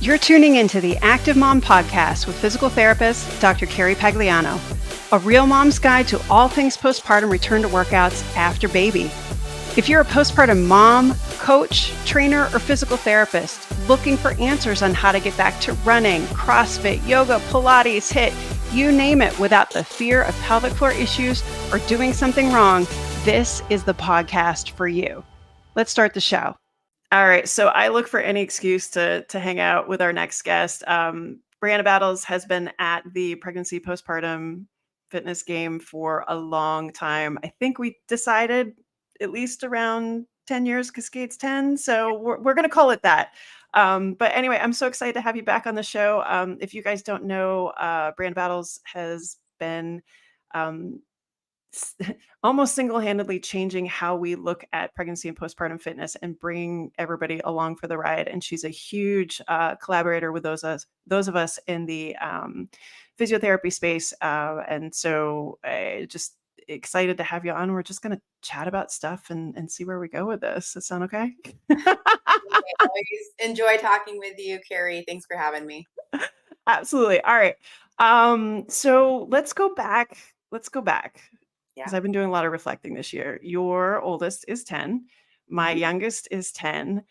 You're tuning into the Active Mom Podcast with physical therapist, Dr. Carrie Pagliano, a real mom's guide to all things postpartum return to workouts after baby. If you're a postpartum mom, coach, trainer, or physical therapist looking for answers on how to get back to running, CrossFit, yoga, Pilates, HIIT, you name it, without the fear of pelvic floor issues or doing something wrong, this is the podcast for you. Let's start the show. All right, so I look for any excuse to hang out with our next guest. Brianna Battles has been at the pregnancy postpartum fitness game for a long time. I think we decided at least around 10 years, Cascades 10. So we're going to call it that. But anyway, I'm so excited to have you back on the show. If you guys don't know, Brianna Battles has been um, almost single-handedly changing how we look at pregnancy and postpartum fitness and bringing everybody along for the ride. And she's a huge collaborator with those of us in the physiotherapy space. And so just excited to have you on. We're just going to chat about stuff and see where we go with this. Does that sound okay? I always enjoy talking with you, Carrie. Thanks for having me. Absolutely. All right. So let's go back. Because I've been doing a lot of reflecting this year. Your oldest is 10. My youngest is 10.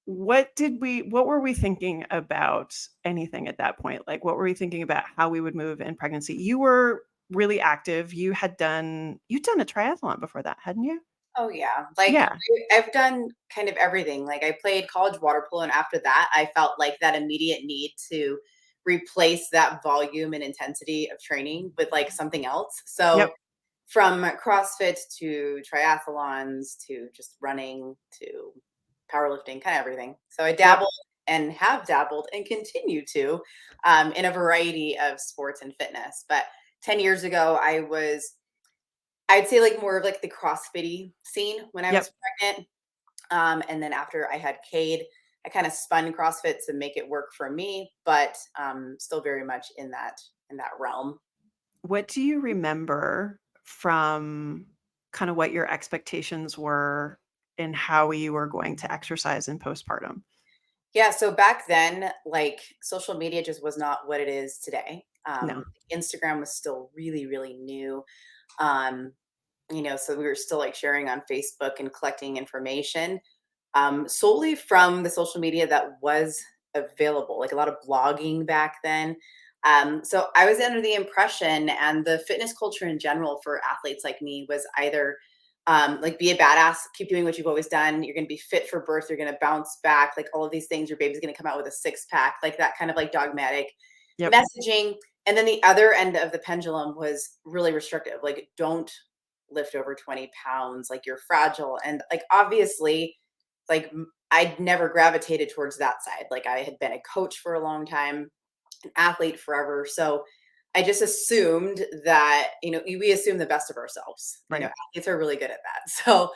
What were we thinking about anything at that point? Like, what were we thinking about how we would move in pregnancy? You were really active. You'd done a triathlon before that, hadn't you? Oh yeah. Yeah. I've done kind of everything. Like I played college water polo, and after that I felt like that immediate need to replace that volume and intensity of training with like something else. So Yep. from CrossFit to triathlons to just running to powerlifting, kind of everything. So I dabbled and have dabbled and continue to in a variety of sports and fitness. But 10 years ago, I'd say like more of like the CrossFit scene when I was pregnant. And then after I had Cade, I kind of spun CrossFit to make it work for me, but still very much in that realm. What do you remember from kind of what your expectations were and how you were going to exercise in postpartum? Yeah, so back then, like social media just was not what it is today. No. Instagram was still really, really new. Um, so we were still like sharing on Facebook and collecting information solely from the social media that was available, like a lot of blogging back then. So I was under the impression, and the fitness culture in general for athletes like me was either like be a badass, keep doing what you've always done. You're going to be fit for birth. You're going to bounce back. Like all of these things, your baby's going to come out with a six pack, like that kind of like dogmatic messaging. And then the other end of the pendulum was really restrictive. Like don't lift over 20 pounds. Like you're fragile. And like, obviously like I'd never gravitated towards that side. Like I had been a coach for a long time, an athlete forever. So I just assumed that, we assume the best of ourselves. Right. Athletes are really good at that. So,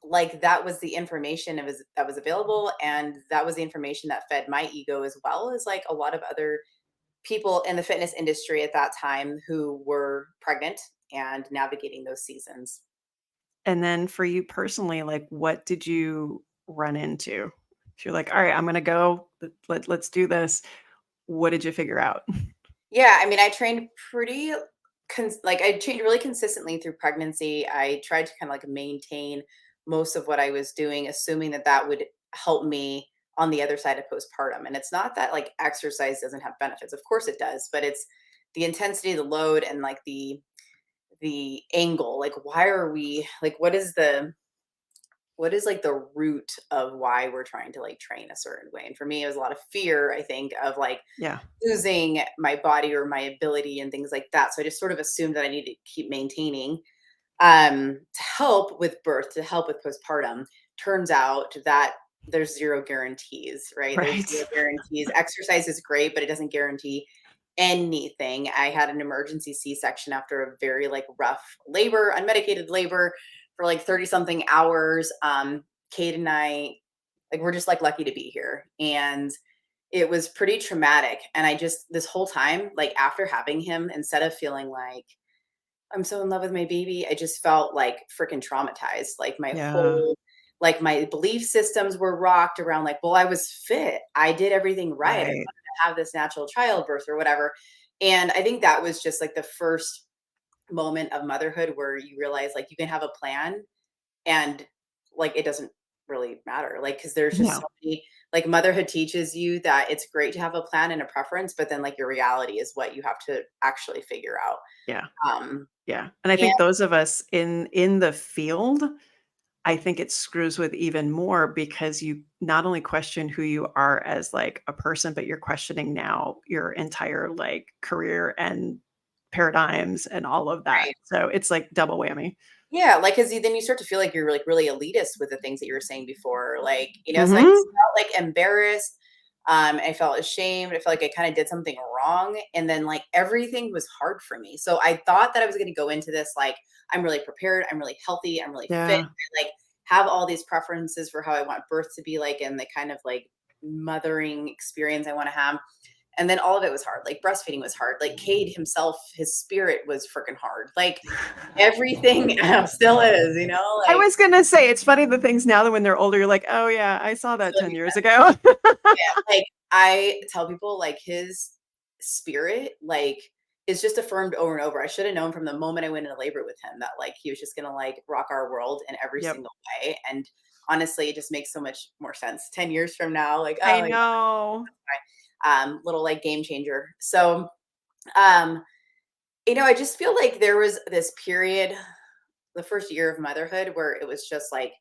like that was the information that was available. And that was the information that fed my ego, as well as like a lot of other people in the fitness industry at that time who were pregnant and navigating those seasons. And then for you personally, like what did you run into? If you're like, all right, I'm going to go, let's do this. What did you figure out? Yeah, I mean, I trained I trained really consistently through pregnancy. I tried to kind of like maintain most of what I was doing, assuming that that would help me on the other side of postpartum. And it's not that like exercise doesn't have benefits. Of course it does, but it's the intensity, the load, and like the angle. Like why are we like what is like the root of why we're trying to like train a certain way? And for me, it was a lot of fear, I think, of like losing my body or my ability and things like that. So I just sort of assumed that I need to keep maintaining to help with birth, to help with postpartum. Turns out that there's zero guarantees, right? There's zero guarantees. Exercise is great, but it doesn't guarantee anything. I had an emergency C-section after a very like rough labor, unmedicated labor for like 30 something hours. Kate and I, like, we're just like lucky to be here. And it was pretty traumatic. And I just, this whole time, like after having him, instead of feeling like I'm so in love with my baby, I just felt like freaking traumatized. Like my whole like my belief systems were rocked around like, well, I was fit. I did everything right. I wanted Right. to have this natural childbirth or whatever. And I think that was just like the first moment of motherhood where you realize like you can have a plan and like it doesn't really matter. Like, cause there's just so No. many, like motherhood teaches you that it's great to have a plan and a preference, but then like your reality is what you have to actually figure out. Yeah. Um, Yeah. And I and think those of us in the field, I think it screws with even more because you not only question who you are as like a person, but you're questioning now your entire like career and paradigms and all of that. right. So it's like double whammy. Yeah, like, cause then you start to feel like you're, like, really elitist with the things that you were saying before, like, so I just Mhm. felt, like, embarrassed, I felt ashamed, I felt like I kinda did something wrong, and then, like, everything was hard for me, so I thought that I was gonna go into this, like, I'm really prepared, I'm really healthy, I'm really fit, Yeah. I, like, have all these preferences for how I want birth to be like and the kind of, like, mothering experience I wanna have, and then all of it was hard, like, breastfeeding was hard, like, Cade himself, his spirit was freaking hard, like, everything still is, I like, was gonna say, it's funny the things now that when they're older, you're like, "Oh, yeah, I saw that still 10 be years ago." yeah, like, I tell people, like, his spirit, like, is just affirmed over and over. I should have known from the moment I went into labor with him that, like, he was just gonna, like, rock our world in every Yep. single way, and honestly, it just makes so much more sense 10 years from now, like, I oh my know. god, little, like, game changer. So, um, I just feel like there was this period, the first year of motherhood, where it was just, like,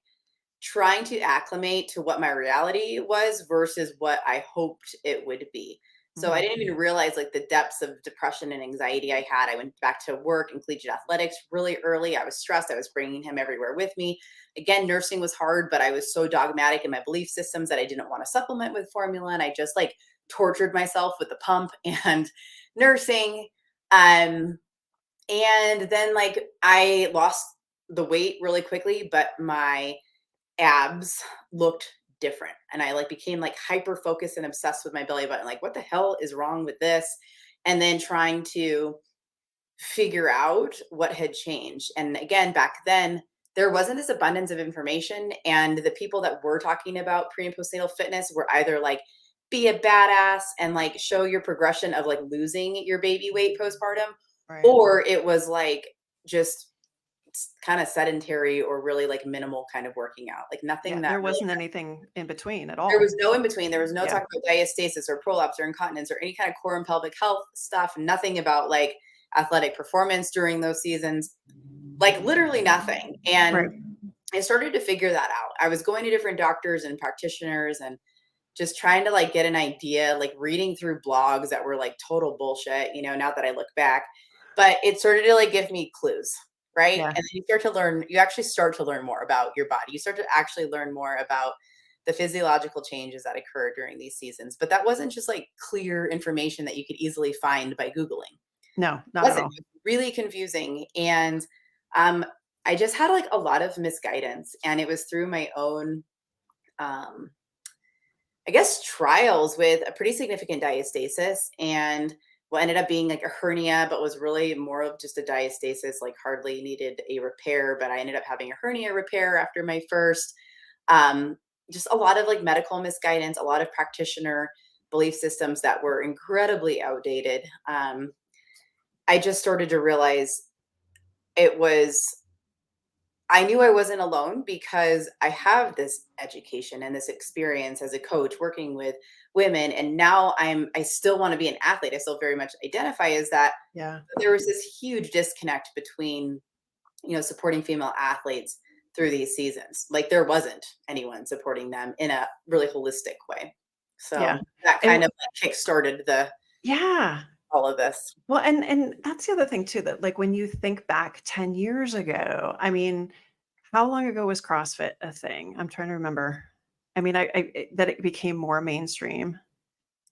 trying to acclimate to what my reality was versus what I hoped it would be. So I Mhm. didn't even realize like the depths of depression and anxiety I had. I went back to work in collegiate athletics really early. I was stressed. I was bringing him everywhere with me. Again, nursing was hard, but I was so dogmatic in my belief systems that I didn't want to supplement with formula. And I just like tortured myself with the pump and nursing. Um, and then like I lost the weight really quickly, but my abs looked different and I like became like hyper focused and obsessed with my belly button, like what the hell is wrong with this, and then trying to figure out what had changed. And again, back then there wasn't this abundance of information, and the people that were talking about pre and postnatal fitness were either like be a badass and like show your progression of like losing your baby weight postpartum, Right. or it was like just kind of sedentary or really like minimal kind of working out, like nothing Yeah, that there really, wasn't anything in between at there all. was no in between. There was no Yeah. talk about diastasis or prolapse or incontinence or any kind of core and pelvic health stuff, nothing about like athletic performance during those seasons, like literally nothing. And Right. I started to figure that out. I was going to different doctors and practitioners and just trying to like get an idea, like reading through blogs that were like total bullshit, now that I look back. But it started to like give me clues, right? Yeah. And then you actually start to learn more about your body. You start to actually learn more about the physiological changes that occur during these seasons. But that wasn't just like clear information that you could easily find by Googling. No, It not at wasn't. all. It was really confusing. And um, I just had like a lot of misguidance. And it was through my own um I guess, trials with a pretty significant diastasis and what ended up being like a hernia, but was really more of just a diastasis, like hardly needed a repair. But I ended up having a hernia repair after my first. Um, just a lot of like medical misguidance, a lot of practitioner belief systems that were incredibly outdated. I just started to realize it was I knew I wasn't alone because I have this education and this experience as a coach working with women, and now I still want to be an athlete. I still very much identify as that. Yeah. There was this huge disconnect between, supporting female athletes through these seasons. Like there wasn't anyone supporting them in a really holistic way. Yeah. So that And kind of like kick-started the yeah. all of this. Well, and that's the other thing too, that like when you think back 10 years ago, I mean, how long ago was CrossFit a thing? I'm trying to remember. I mean, that it became more mainstream.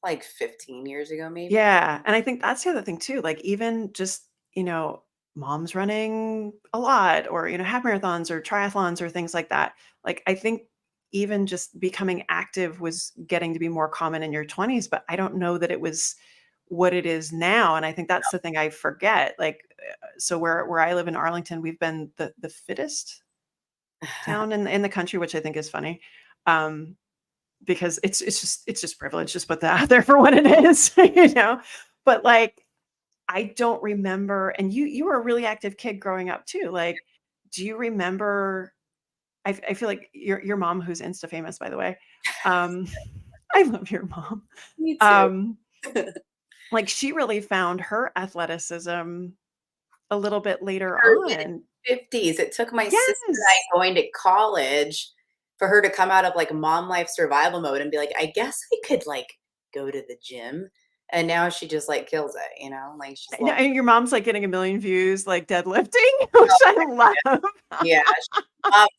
Like 15 years ago, maybe. Yeah, and I think that's the other thing too, like, even just, moms running a lot or, half marathons or triathlons or things like that. Like, I think even just becoming active was getting to be more common in your 20s, but I don't know that it was what it is now, and I think that's the thing I forget, like, so where I live in Arlington, we've been the fittest? town in the country, which I think is funny. Um, because it's just privilege. Just put that out there for what it is, But like, I don't remember, and you were a really active kid growing up too. Like, do you remember? I feel like your mom, who's Insta famous, by the way. Um, I love your mom. Me too. Um, like she really found her athleticism a little bit later Her on. mid-50s. It took my sister and Yes. I going to college for her to come out of, like, mom life survival mode and be like, "I guess I could, like, go to the gym." And now she just, like, kills it, like, she's No, loving and your mom's like getting a million views, like deadlifting, which I love. yeah,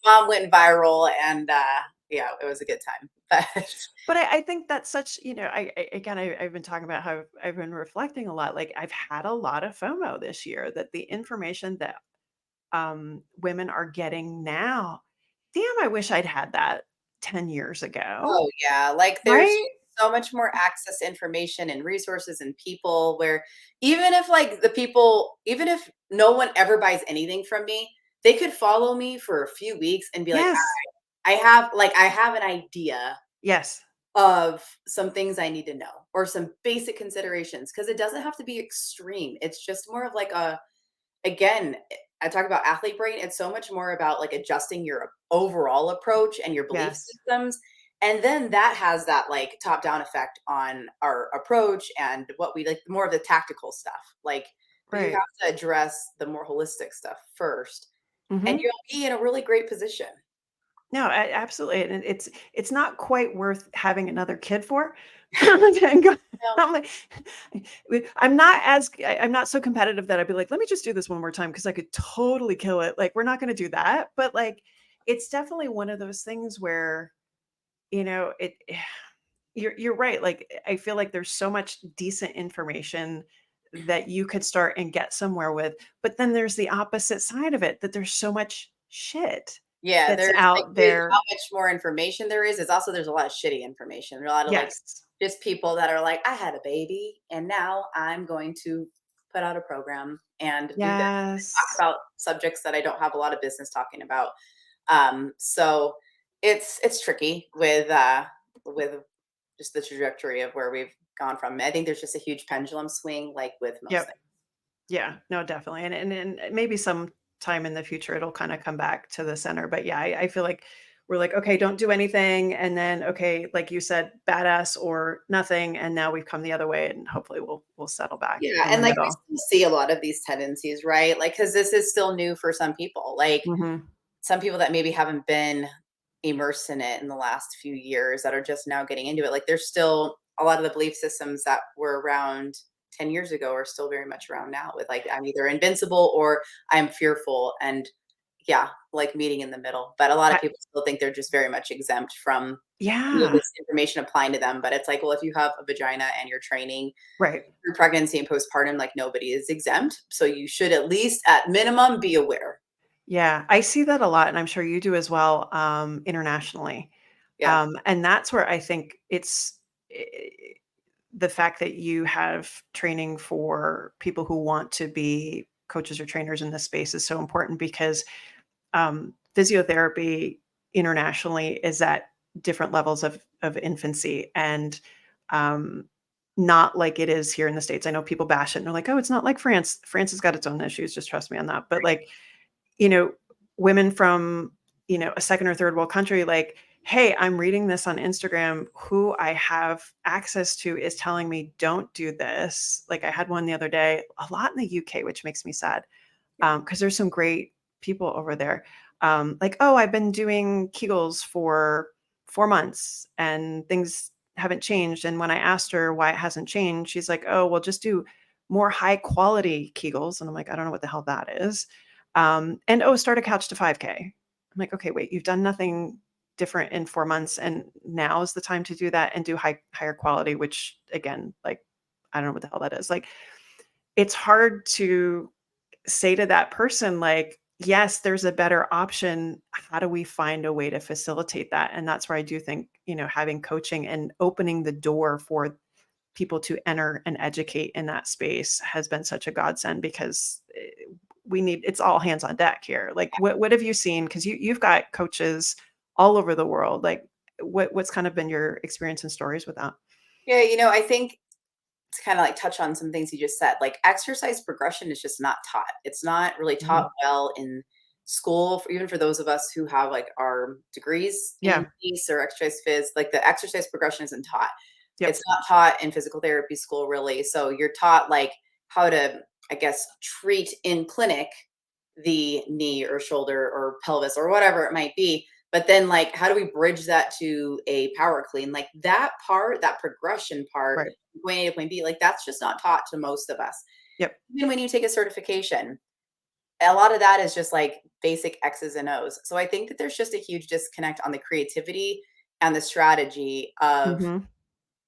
mom went viral and, yeah, it was a good time. But But I think that's such, I've been talking about how I've been reflecting a lot. Like I've had a lot of FOMO this year that the information that women are getting now, damn, I wish I'd had that 10 years ago. oh, yeah, like, there's Right? so much more access to information and resources and people where even if, like, the people even if no one ever buys anything from me, they could follow me for a few weeks and be like, Yes. I have an idea Yes. of some things I need to know or some basic considerations because it doesn't have to be extreme. It's just more of like a again, I talk about athlete brain. It's so much more about like adjusting your overall approach and your belief Yes. systems. And then that has that like top down effect on our approach and what we like, more of the tactical stuff. Like, but you have Right. to address the more holistic stuff first, and Mhm. you'll be in a really great position. No, absolutely, and it's not quite worth having another kid for. And go Yeah. I'm like, I'm not so competitive that I'd be like, "Let me just do this one more time because I could totally kill it." Like, we're not gonna do that, but, like, it's definitely one of those things where, it you're right, like, I feel like there's so much decent information that you could start and get somewhere with, but then there's the opposite side of it, that there's so much shit Yeah, that's there's like out with how there. much more information there is, it's also there's a lot of shitty information. There are a lot of like Yes. just people that are like, I had a baby and now I'm going to put out a program and do this and talk Yes. about subjects that I don't have a lot of business talking about. So it's tricky with just the trajectory of where we've gone from. I think there's just a huge pendulum swing, like with most Yep. things. Yeah. No, definitely. And maybe some time in the future it'll kind of come back to the center. But yeah, I feel like we're like, okay, don't do anything. And then okay, like you said, badass or nothing. And now we've come the other way and hopefully we'll settle back Yeah, in and the like we middle. still see a lot of these tendencies, right? Like, because this is still new for some people. Like Hmm. some people that maybe haven't been immersed in it in the last few years that are just now getting into it. Like there's still a lot of the belief systems that were around 10 years ago are still very much around now with like I'm either invincible or I'm fearful and yeah, like meeting in the middle. But a lot of people still think they're just very much exempt from Yeah. this information applying to them. But it's like, well, if you have a vagina and you're training Right. through pregnancy and postpartum, like nobody is exempt. So you should at least at minimum be aware. Yeah. I see that a lot. And I'm sure you do as well, internationally. Yeah. And that's where I think the fact that you have training for people who want to be coaches or trainers in this space is so important because physiotherapy internationally is at different levels of infancy and um, not like it is here in the States. I know people bash it and they're like, oh, it's not like France. France has got its own issues. Just trust me on that. But like, you know, women from, a second or third world country, like, hey, I'm reading this on Instagram. Who I have access to is telling me, don't do this. Like, I had one the other day, a lot in the UK, which makes me sad Yeah. because there's some great people over there. Like, oh, I've been doing Kegels for 4 months and things haven't changed. And when I asked her why it hasn't changed, she's like, oh, well, just do more high quality Kegels. And I'm like, I don't know what the hell that is. And oh, start a couch to 5K. I'm like, okay, wait, you've done nothing different in 4 months, and now is the time to do that and do higher quality, which again, like, I don't know what the hell that is. Like, it's hard to say to that person, like, yes, there's a better option. How do we find a way to facilitate that? And that's where I do think, having coaching and opening the door for people to enter and educate in that space has been such a godsend because it's all hands on deck here. Like what have you seen? Because you've got coaches all over the world. Like what's kind of been your experience and stories with that? Yeah, I think to kind of like touch on some things you just said, like exercise progression is just not taught. It's not really taught Mhm. well in school, even for those of us who have like our degrees Yeah. in peace or exercise phys, like the exercise progression isn't taught. Yep. It's not taught in physical therapy school, really. So you're taught like how to, I guess, treat in clinic the knee or shoulder or pelvis or whatever it might be. But then, like, how do we bridge that to a power clean? Like that part, that progression part, Right. point A to point B, like that's just not taught to most of us. Yep. Even when you take a certification, a lot of that is just like basic X's and O's. So I think that there's just a huge disconnect on the creativity and the strategy Hmm.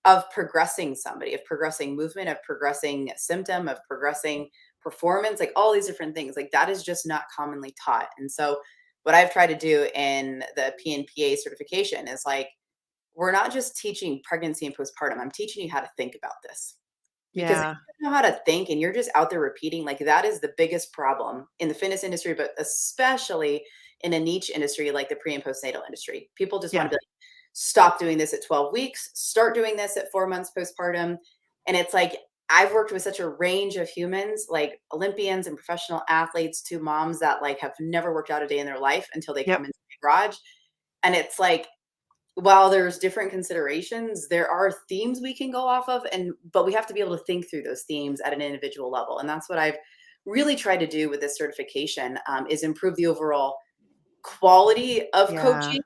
of progressing somebody, of progressing movement, of progressing symptom, of progressing performance, like all these different things. Like that is just not commonly taught. And so what I've tried to do in the PNPA certification is like, we're not just teaching pregnancy and postpartum. I'm teaching you how to think about this. Because if Yeah. you don't know how to think and you're just out there repeating, like that is the biggest problem in the fitness industry, but especially in a niche industry like the pre and postnatal industry. People just want Yeah. to be like, stop doing this at 12 weeks, start doing this at 4 months postpartum. And it's like, I've worked with such a range of humans, like Olympians and professional athletes to moms that like have never worked out a day in their life until they come Yep. into my garage. And it's like, while there's different considerations, there are themes we can go off of, but we have to be able to think through those themes at an individual level. And that's what I've really tried to do with this certification, is improve the overall quality of Yeah. coaching.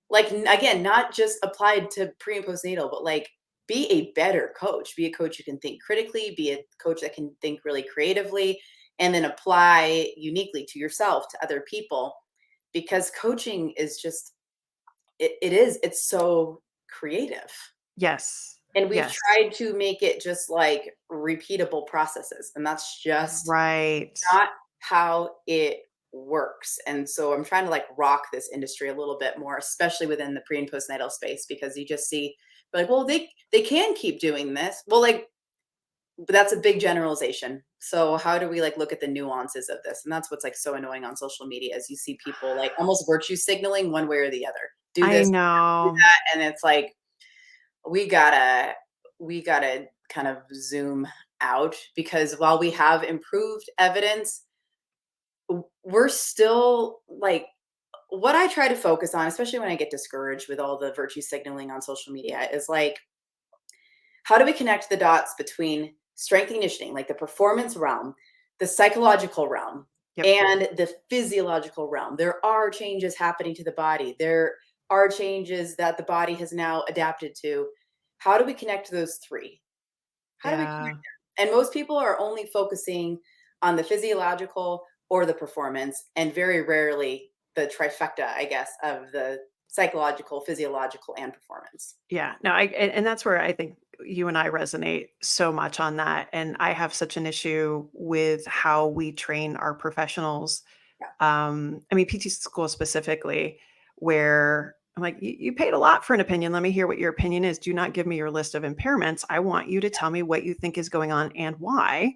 Like again, not just applied to pre and postnatal, but like be a better coach. Be a coach who can think critically. Be a coach that can think really creatively, and then apply uniquely to yourself, to other people, because coaching is just it's so creative. Yes. And we've Yes. tried to make it just like repeatable processes, and that's just Right. not how it works. And so I'm trying to like rock this industry a little bit more, especially within the pre and postnatal space, because you just see like, well, they can keep doing this. Well, like, but that's a big generalization. So how do we like look at the nuances of this? And that's what's like so annoying on social media, is you see people like almost virtue signaling one way or the other. Do I this, do know. that, and it's like we gotta we gotta kind of zoom out, because while we have improved evidence, we're still like, what I try to focus on, especially when I get discouraged with all the virtue signaling on social media, is like, how do we connect the dots between strength and conditioning, like the performance realm, the psychological realm, Yep. and the physiological realm? There are changes happening to the body. There are changes that the body has now adapted to. How do we connect those three? How do we connect Yeah. them? And most people are only focusing on the physiological or the performance, and very rarely the trifecta, I guess, of the psychological, physiological, and performance. Yeah. No, and that's where I think you and I resonate so much on that. And I have such an issue with how we train our professionals. Yeah. I mean, PT school specifically, where I'm like, you paid a lot for an opinion. Let me hear what your opinion is. Do not give me your list of impairments. I want you to tell me what you think is going on and why.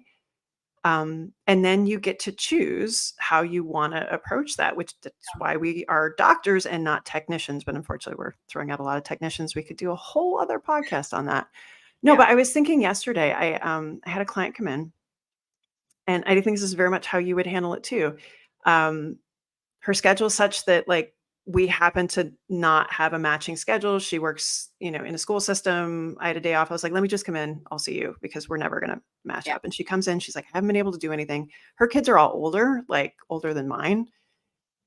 And then you get to choose how you want to approach that, which that's why we are doctors and not technicians. But unfortunately, we're throwing out a lot of technicians. We could do a whole other podcast on that. No, Yeah. but I was thinking yesterday, I had a client come in, and I think this is very much how you would handle it too. Um, her schedule is such that like we happen to not have a matching schedule. She works, in a school system. I had a day off. I was like, let me just come in. I'll see you because we're never going to match Yeah. up. And she comes in. She's like, I haven't been able to do anything. Her kids are all older, like older than mine.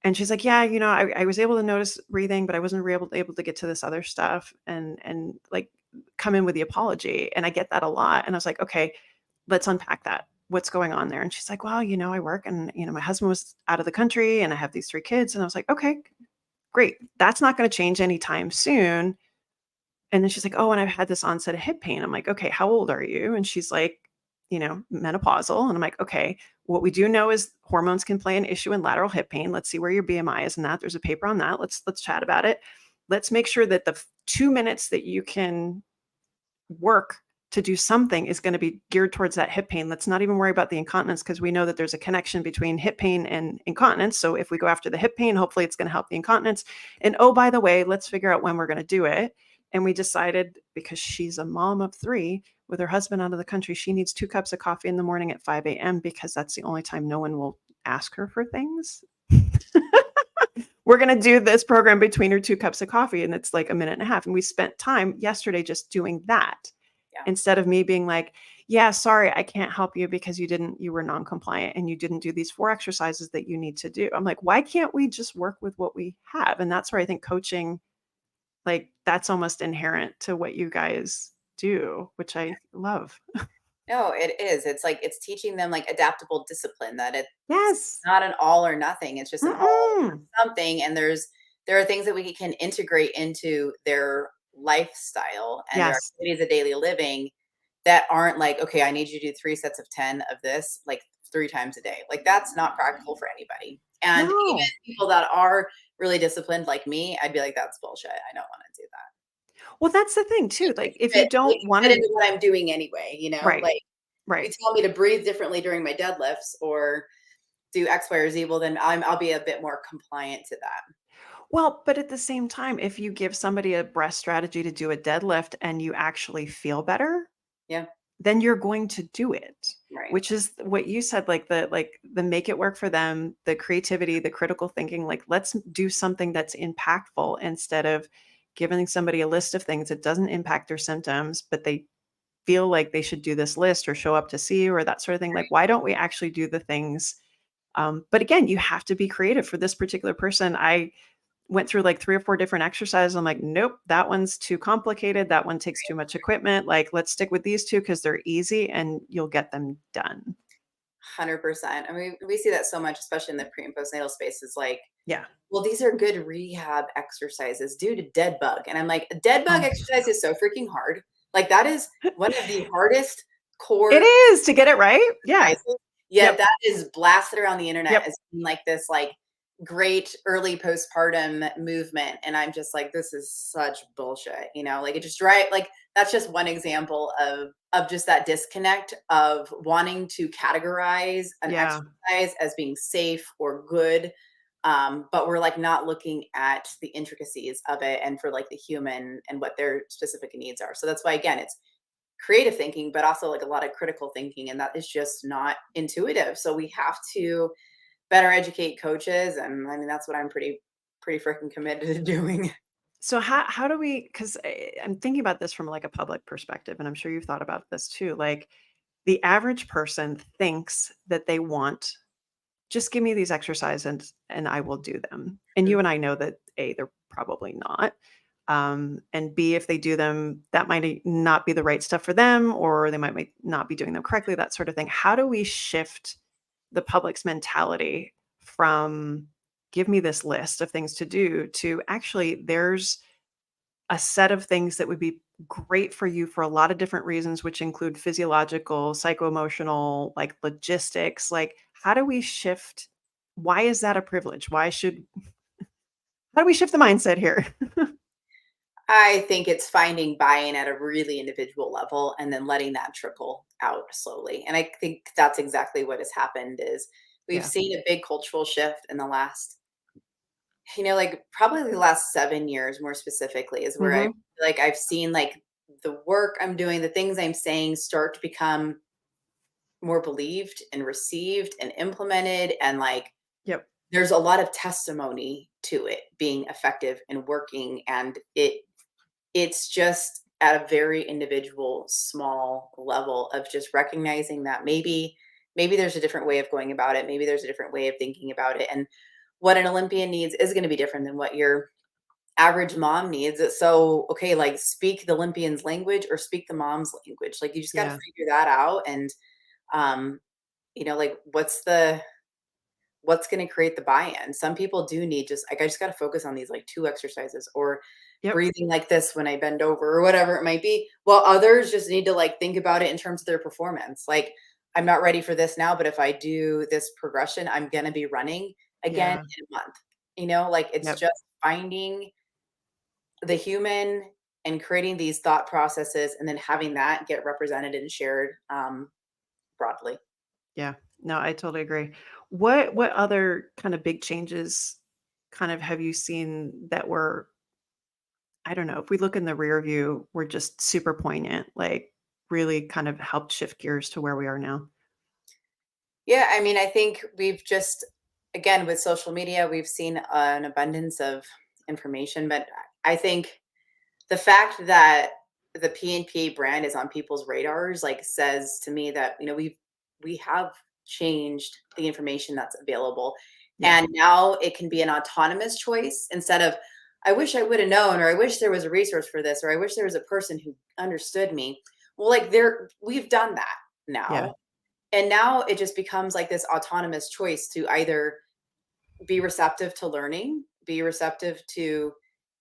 And she's like, yeah, I was able to notice breathing, but I wasn't able to get to this other stuff and like come in with the apology. And I get that a lot. And I was like, okay, let's unpack that. What's going on there? And she's like, well, I work and, my husband was out of the country and I have these 3 kids. And I was like, okay, great. That's not going to change anytime soon. And then she's like, oh, and I've had this onset of hip pain. I'm like, okay, how old are you? And she's like, menopausal. And I'm like, okay, what we do know is hormones can play an issue in lateral hip pain. Let's see where your BMI is and that. There's a paper on that. Let's chat about it. Let's make sure that the 2 minutes that you can work to do something is going to be geared towards that hip pain. Let's not even worry about the incontinence, because we know that there's a connection between hip pain and incontinence. So if we go after the hip pain, hopefully it's going to help the incontinence. And oh, by the way, let's figure out when we're going to do it. And we decided, because she's a mom of 3 with her husband out of the country, she needs 2 cups of coffee in the morning at 5 a.m. because that's the only time no one will ask her for things. We're going to do this program between her 2 cups of coffee, and it's like a minute and a half. And we spent time yesterday just doing that. Yeah. Instead of me being like, yeah, sorry, I can't help you because you were non-compliant and you didn't do these 4 exercises that you need to do. I'm like, why can't we just work with what we have? And that's where I think coaching, like, that's almost inherent to what you guys do, which I love. No, it is. It's like it's teaching them like adaptable discipline, that it's Yes. not an all or nothing. It's just an all or Mm-mm. something. And there are things that we can integrate into their lifestyle and their Yes. activities of daily living that aren't like, okay, I need you to do 3 sets of 10 of this like 3 times a day. Like that's not practical for anybody. And even No. people that are really disciplined like me, I'd be like, that's bullshit. I don't want to do that. Well, that's the thing too. Like, if you They don't can want fit to, into what I'm doing anyway, right, like right. you tell me to breathe differently during my deadlifts or do X, Y, or Z, well, then I'll be a bit more compliant to that. Well, but at the same time, if you give somebody a breast strategy to do a deadlift and you actually feel better, Yeah, then you're going to do it, right. which is what you said, like the make it work for them, the creativity, the critical thinking. Like, let's do something that's impactful instead of giving somebody a list of things that doesn't impact their symptoms, but they feel like they should do this list or show up to see you or that sort of thing. Like, why don't we actually do the things? But again, you have to be creative. For this particular person, I went through like 3 or 4 different exercises. I'm like, nope, that one's too complicated. That one takes too much equipment. Like, let's stick with these 2 because they're easy and you'll get them done. 100%. I mean, we see that so much, especially in the pre and postnatal space, is like, Yeah. well, these are good rehab exercises due to dead bug. And I'm like, a dead bug Oh, exercise is so freaking hard. Like that is one of the hardest it core is to get it right. Yeah. exercises. Yet Yep. that is blasted around the internet Yep. as being like this like great early postpartum movement. And I'm just like, this is such bullshit, like it just right. Like that's just one example of just that disconnect of wanting to categorize an Yeah. exercise as being safe or good. But we're like not looking at the intricacies of it and for like the human and what their specific needs are. So that's why again it's creative thinking, but also like a lot of critical thinking, and that is just not intuitive. So we have to better educate coaches, and I mean that's what I'm pretty freaking committed to doing. So how do we, because I'm thinking about this from like a public perspective, and I'm sure you've thought about this too. Like, the average person thinks that they want, just give me these exercises and I will do them. And you and I know that A, they're probably not. And B, if they do them, that might not be the right stuff for them, or they might not be doing them correctly, that sort of thing. How do we shift the public's mentality from give me this list of things to do to actually there's a set of things that would be great for you for a lot of different reasons, which include physiological, psycho-emotional, like logistics. Like, how do we shift? Why is that a privilege? How do we shift the mindset here? I think it's finding buy-in at a really individual level and then letting that trickle out slowly. And I think that's exactly what has happened is we've Yeah. seen a big cultural shift in the last, like probably the last 7 years more specifically is where I Hmm. feel like I've seen like the work I'm doing, the things I'm saying start to become more believed and received and implemented. And like Yep. there's a lot of testimony to it being effective and working. And it's just at a very individual, small level of just recognizing that maybe there's a different way of going about it. Maybe there's a different way of thinking about it. And what an Olympian needs is going to be different than what your average mom needs. So, okay, like speak the Olympian's language or speak the mom's language. Like you just got to Yeah. figure that out. And, um, like what's going to create the buy-in. Some people do need just like I just got to focus on these like 2 exercises or Yep. breathing like this when I bend over or whatever it might be. Well, others just need to like think about it in terms of their performance. Like I'm not ready for this now, but if I do this progression, I'm going to be running again Yeah. in a month. Like it's Yep. just finding the human and creating these thought processes and then having that get represented and shared broadly. Yeah. No, I totally agree. What other kind of big changes kind of have you seen that were, I don't know, if we look in the rear view, were just super poignant, like really kind of helped shift gears to where we are now? Yeah, I mean, I think we've just, again, with social media, we've seen an abundance of information, but I think the fact that the P&P brand is on people's radars, like, says to me that, we have changed the information that's available. Yeah. And now it can be an autonomous choice instead of, I wish I would have known, or I wish there was a resource for this, or I wish there was a person who understood me. Well, like, we've done that Yeah. now. And now it just becomes like this autonomous choice to either be receptive to learning, be receptive to,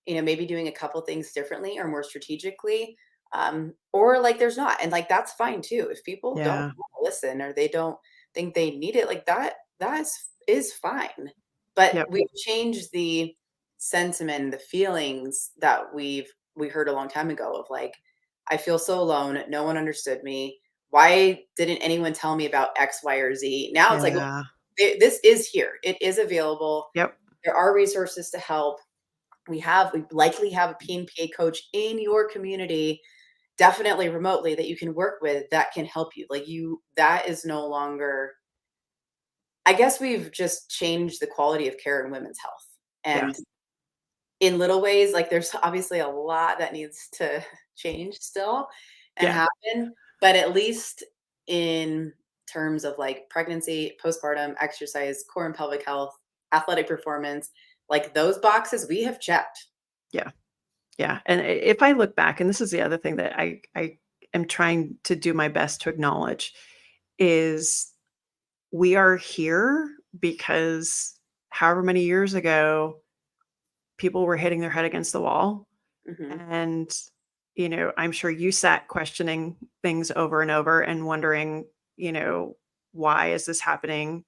maybe doing a couple things differently or more strategically, or like there's not, and like that's fine too. If people don't Yeah. wanna listen or they don't think they need it, like that is fine. But Yep. we've changed the sentiment, the feelings that we heard a long time ago of like, I feel so alone. No one understood me. Why didn't anyone tell me about X, Y, or Z? Now it's like, Yeah. this is here. It is available. Yep. There are resources to help. We likely have a PNPA coach in your community, definitely remotely, that you can work with that can help you. Like, that is no longer, I guess we've just changed the quality of care in women's health. Yeah. And in little ways, like there's obviously a lot that needs to change still and Yeah. happen, but at least in terms of like pregnancy, postpartum, exercise, core and pelvic health, athletic performance, like those boxes we have checked. Yeah. Yeah. And if I look back, and this is the other thing that I am trying to do my best to acknowledge is we are here because however many years ago people were hitting their head against the wall. Mhm. And, I'm sure you sat questioning things over and over and wondering, you know, why is this happening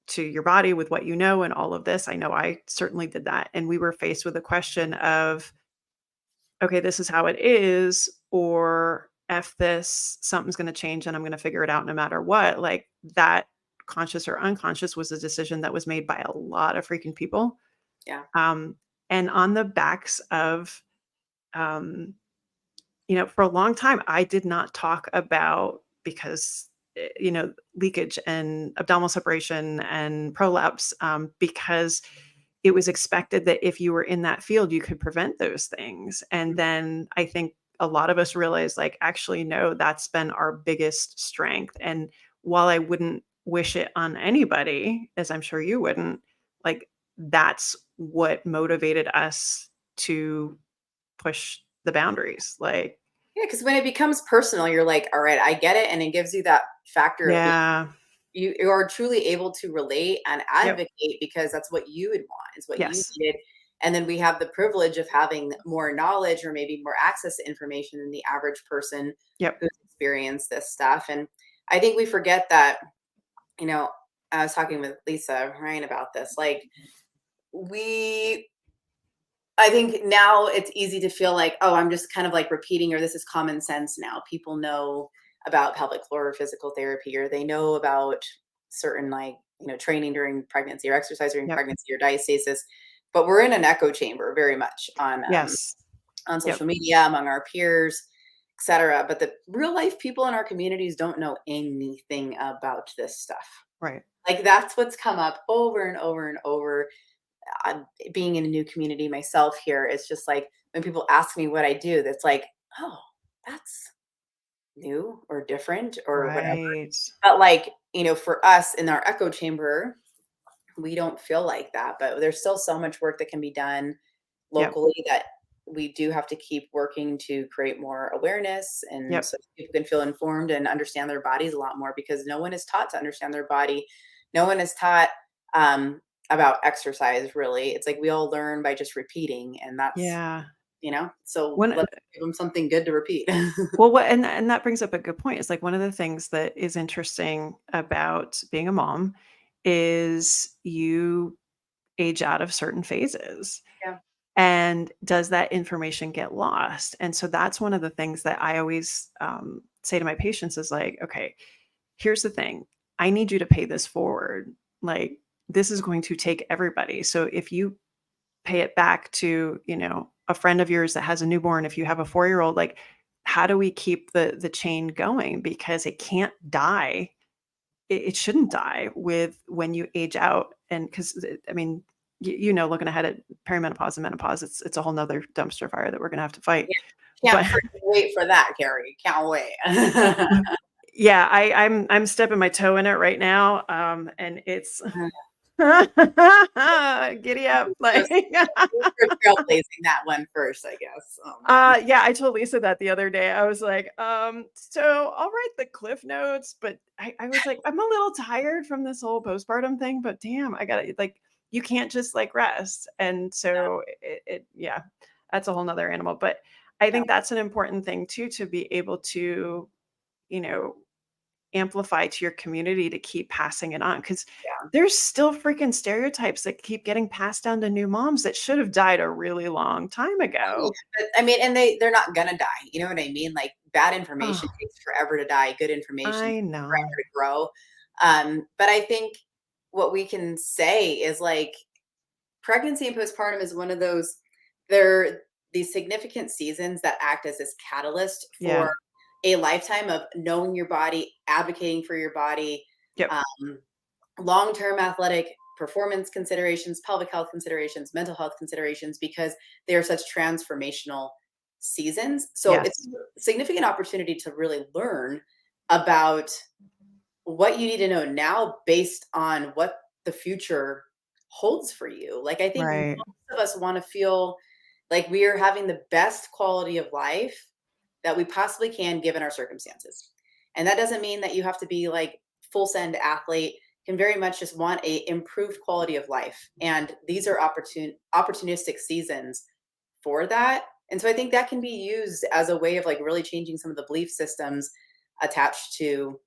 to your body with what you know and all of this? I know I certainly did that. And we were faced with a question of, okay, this is how it is, or F this, something's going to change and I'm going to figure it out no matter what. Like that, conscious or unconscious, was a decision that was made by a lot of freaking people. Yeah. Um, and on the backs of, um, for a long time, I did not talk about because, leakage and abdominal separation and prolapse, because it was expected that if you were in that field, you could prevent those things. And Mhm. then I think a lot of us realized, like, actually, no, that's been our biggest strength. And while I wouldn't wish it on anybody, as I'm sure you wouldn't, like, that's what motivated us to push the boundaries. Like, Yeah, because when it becomes personal, you're like, all right, I get it. And it gives you that factor of being, yeah, you are truly able to relate and yep, advocate because that's what you would want, is what you yes, needed. And then we have the privilege of having more knowledge or maybe more access to information than the average person yep, who's experienced this stuff. And I think we forget that, you know, I was talking with Lisa Ryan about this. Like, we I think now it's easy to feel like, oh, I'm just kind of like repeating, or this is common sense now. People know about pelvic floor or physical therapy, or they know about certain, like, training during pregnancy or exercise during yep, pregnancy or diastasis. But we're in an echo chamber very much yes, on yep, social media, among our peers, etc. But the real life people in our communities don't know anything about this stuff. right, Like, that's what's come up over and over and over. I'm being in a new community myself here, it's just like when people ask me what I do, that's like, oh, that's new or different or whatever. right, But like, for us in our echo chamber, we don't feel like that. But there's still so much work that can be done yep, locally that we do have to keep working to create more awareness and yep, so people can feel informed and understand their bodies a lot more because no one is taught to understand their body. No one is taught um, about exercise, really. It's like we all learn by just repeating, and that's, yeah. so When let's give them something good to repeat. Well, what and that brings up a good point. It's like one of the things that is interesting about being a mom is you age out of certain phases. Yeah. And does that information get lost? And so that's one of the things that I always say to my patients is like, okay, here's the thing. I need you to pay this forward. Like, this is going to take everybody. So if you pay it back to, a friend of yours that has a newborn, if you have a 4-year-old, like, how do we keep the chain going? Because it can't die. It shouldn't die with when you age out. And because I mean, looking ahead at perimenopause and menopause, it's a whole nother dumpster fire that we're gonna have to fight. Yeah, But can't freaking wait for that, Carrie. Can't wait. yeah, I'm stepping my toe in it right now. And it's giddy up. Just Like for trailblazing that one first, I guess. Oh man. yeah, I told Lisa that the other day. I was like, so I'll write the cliff notes, but I was like, I'm a little tired from this whole postpartum thing, but damn, I gotta like, you can't just like rest. And so yeah, that's a whole nother animal. But I Yeah. think that's an important thing too, to be able to, you know, amplify to your community to keep passing it on. Because Yeah. there's still freaking stereotypes that keep getting passed down to new moms that should have died a really long time Oh, yeah, ago. but I mean, and they're not gonna die, you know what I mean? Like, bad information Oh, takes forever to die, good information I takes know. forever to grow. But I think what we can say is, like, pregnancy and postpartum is one of those they're these significant seasons that act as this catalyst Yeah. for a lifetime of knowing your body, advocating for your body, Yep. um, long-term athletic performance considerations, pelvic health considerations, mental health considerations, because they are such transformational seasons. So it's Yes. a significant opportunity to really learn about what you need to know now based on what the future holds for you. Like, I think most Right. of us want to feel like we are having the best quality of life that we possibly can given our circumstances. And that doesn't mean that you have to be like full send athlete, can very much just want a improved quality of life. And these are opportunistic seasons for that. And so I think that can be used as a way of like really changing some of the belief systems attached to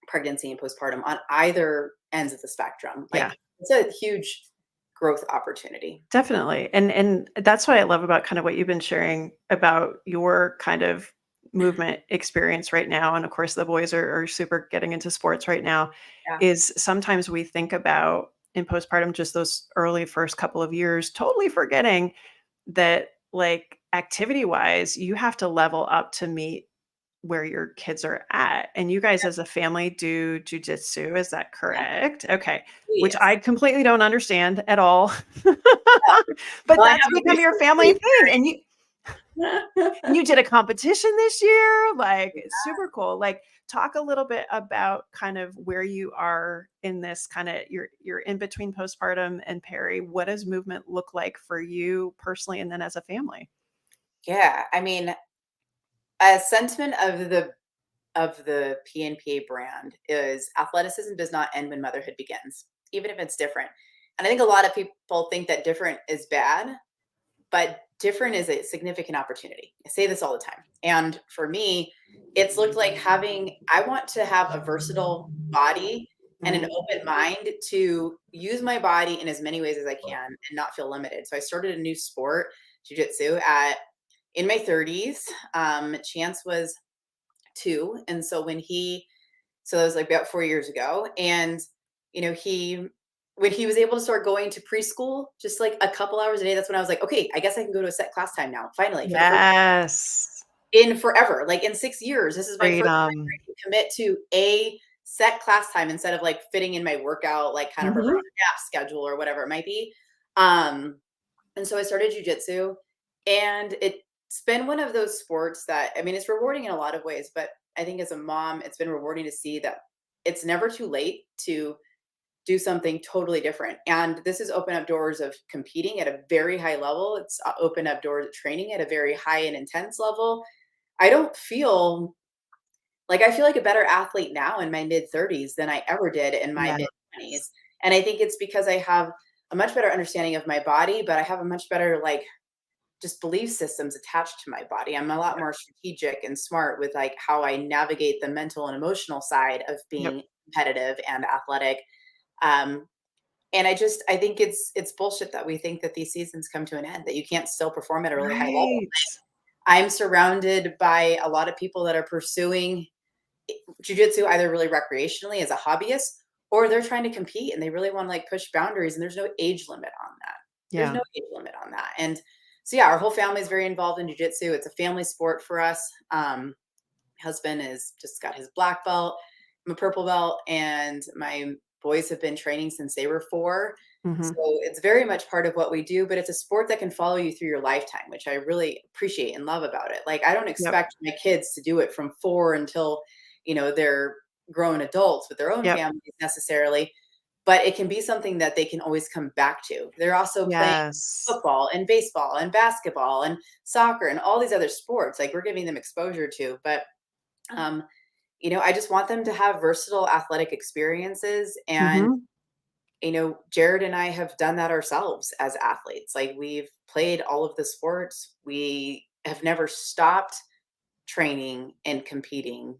pregnancy and postpartum on either ends of the spectrum. Yeah. Like, it's a huge growth opportunity. Definitely. And that's what I love about kind of what you've been sharing about your kind of movement experience right now. And of course, the boys are super getting into sports right now. Yeah. Is sometimes we think about in postpartum just those early first couple of years, totally forgetting that like activity wise, you have to level up to meet where your kids are at. And you guys as a family do jujitsu, is that Yeah. correct? Okay. Which Yes. I completely don't understand at all. But Well, I that's have a become your question for family you, thing. And you did a competition this year. Like, Carrie. it's super cool. Like, talk a little bit about kind of where you are in this kind of you're in between postpartum and peri. What does movement look like for you personally and then as a family? Yeah, I mean, a sentiment of the PNPA brand is athleticism does not end when motherhood begins, even if it's different. And I think a lot of people think that different is bad, but different is a significant opportunity. I say this all the time. And for me, it's looked like I want to have a versatile body and an Mhm. open mind to use my body in as many ways as I can and not feel limited. So I started a new sport, jujitsu, in my 30s. Chance was 2. And so so that was like about 4 years ago. And, when he was able to start going to preschool, just like a couple hours a day, that's when I was like, okay, I guess I can go to a set class time now. Finally, for the first Yes. in forever, like in 6 years, this is my first time Freedom. I can commit to a set class time instead of like fitting in my workout, like kind of around Mhm. a nap schedule or whatever it might be. Um, and so I started jujitsu, and it's been one of those sports that, I mean, it's rewarding in a lot of ways, but I think as a mom, it's been rewarding to see that it's never too late to do something totally different. And this has opened up doors of competing at a very high level. It's opened up doors of training at a very high and intense level. I don't feel I feel like a better athlete now in my mid 30s than I ever did in my Yeah. mid 20s. And I think it's because I have a much better understanding of my body, but I have a much better just belief systems attached to my body. I'm a lot more strategic and smart with like how I navigate the mental and emotional side of Yep. being competitive and athletic. Um, And I think it's bullshit that we think that these seasons come to an end, that you can't still perform at a really high level. Right. I'm surrounded by a lot of people that are pursuing jujitsu either really recreationally as a hobbyist, or they're trying to compete and they really want to like push boundaries. And there's no age limit on that. There's Yeah. no age limit on that. And so yeah, our whole family is very involved in jujitsu. It's a family sport for us. Husband is just got his black belt. I'm a purple belt, and my boys have been training since they were 4. So Hmm. it's very much part of what we do, but it's a sport that can follow you through your lifetime, which I really appreciate and love about it. Like I don't Yep. expect my kids to do it from 4 until, they're grown adults with their own Yep. families necessarily, but it can be something that they can always come back to. They're also playing Yes. football and baseball and basketball and soccer and all these other sports. Like we're giving them exposure to, but um, I just want them to have versatile athletic experiences. And, Hmm. Jared and I have done that ourselves as athletes. Like we've played all of the sports. We have never stopped training and competing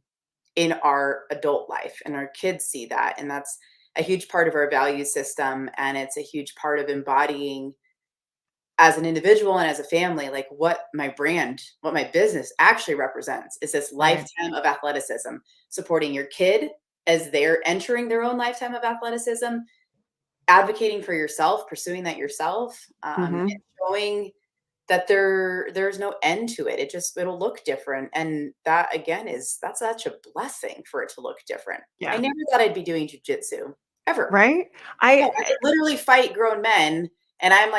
in our adult life. And our kids see that. And that's a huge part of our value system. And it's a huge part of embodying as an individual and as a family, like what my brand, what my business actually represents is this Right. lifetime of athleticism, supporting your kid as they're entering their own lifetime of athleticism, advocating for yourself, pursuing that yourself, and Hmm. showing that there's no end to it. It'll look different. And that again that's such a blessing for it to look different. I Yeah. never thought I'd be doing jujitsu ever. Right. No, I I could literally fight grown men, and I'm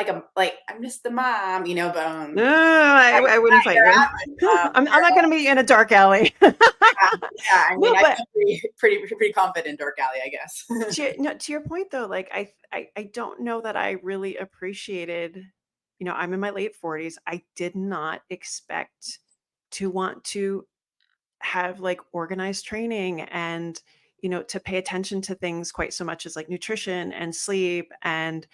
just the mom, but, No, like, I wouldn't fight you're you. I'm you're not going to meet you in a dark alley. yeah, I mean, No, I but feel pretty confident in dark alley, I guess. to your point though, like I don't know that I really appreciated, I'm in my late 40s. I did not expect to want to have like organized training and, to pay attention to things quite so much as like nutrition and sleep and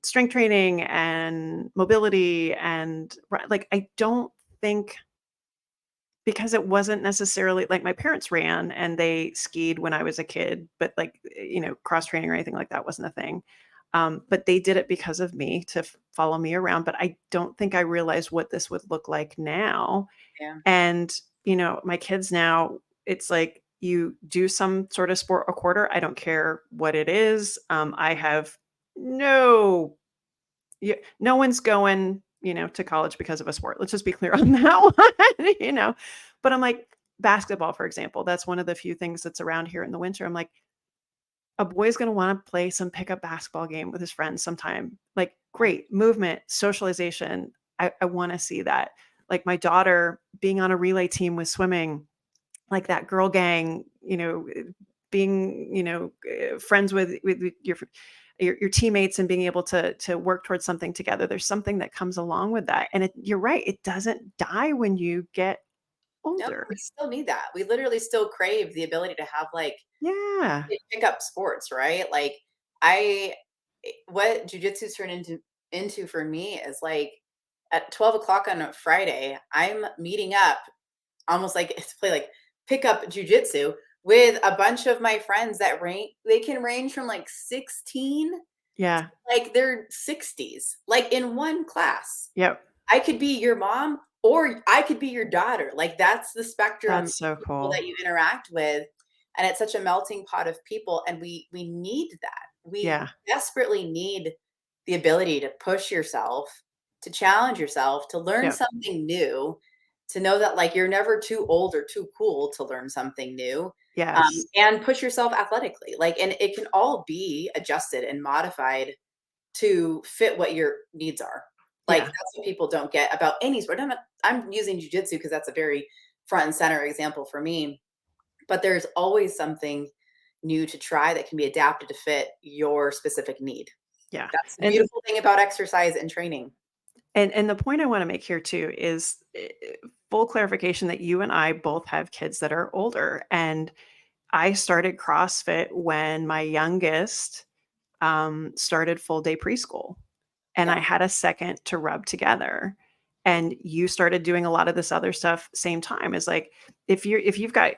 strength training and mobility and like I don't think because it wasn't necessarily like my parents ran and they skied when I was a kid, but like, cross training or anything like that wasn't a thing. But they did it because of me to follow me around. But I don't think I realized what this would look like now. Yeah, And, my kids now, it's like you do some sort of sport a quarter. I don't care what it is. I have no yeah, no one's going, to college because of a sport. Let's just be clear on that one, But I'm like, basketball, for example, that's one of the few things that's around here in the winter. I'm like, a boy's going to want to play some pickup basketball game with his friends sometime. Like, yeah. great movement, socialization. I want to see that. Like my daughter being on a relay team with swimming, like that girl gang, being, friends with your teammates and being able to work towards something together. There's something that comes along with that. And you're right, it doesn't die when you get No, older. we still need that. We literally still crave the ability to have, like, Yeah. pick up sports, right? Like, I what jujitsu turned into for me is, like, at 12 o'clock on a Friday, I'm meeting up almost like to play, like, pick up jujitsu with a bunch of my friends that they can range from, like, 16 Yeah. like their 60s, like in one class. Yep. I could be your mom or I could be your daughter. Like that's the spectrum of That's so people that cool. you interact with. And it's such a melting pot of people. And we need that. We Yeah. desperately need the ability to push yourself, to challenge yourself, to learn Yep. something new, to know that like you're never too old or too cool to learn something new. Yes. And push yourself athletically. Like, and it can all be adjusted and modified to fit what your needs are. Like, Yeah. that's what people don't get about any sport. I'm using jujitsu because that's a very front and center example for me, but there's always something new to try that can be adapted to fit your specific need. Yeah. That's the And beautiful thing about exercise and training. and the point I want to make here too is full clarification that you and I both have kids that are older. And I started CrossFit when my youngest started full day preschool, and Yeah. I had a second to rub together. And you started doing a lot of this other stuff same time. Is like if you've got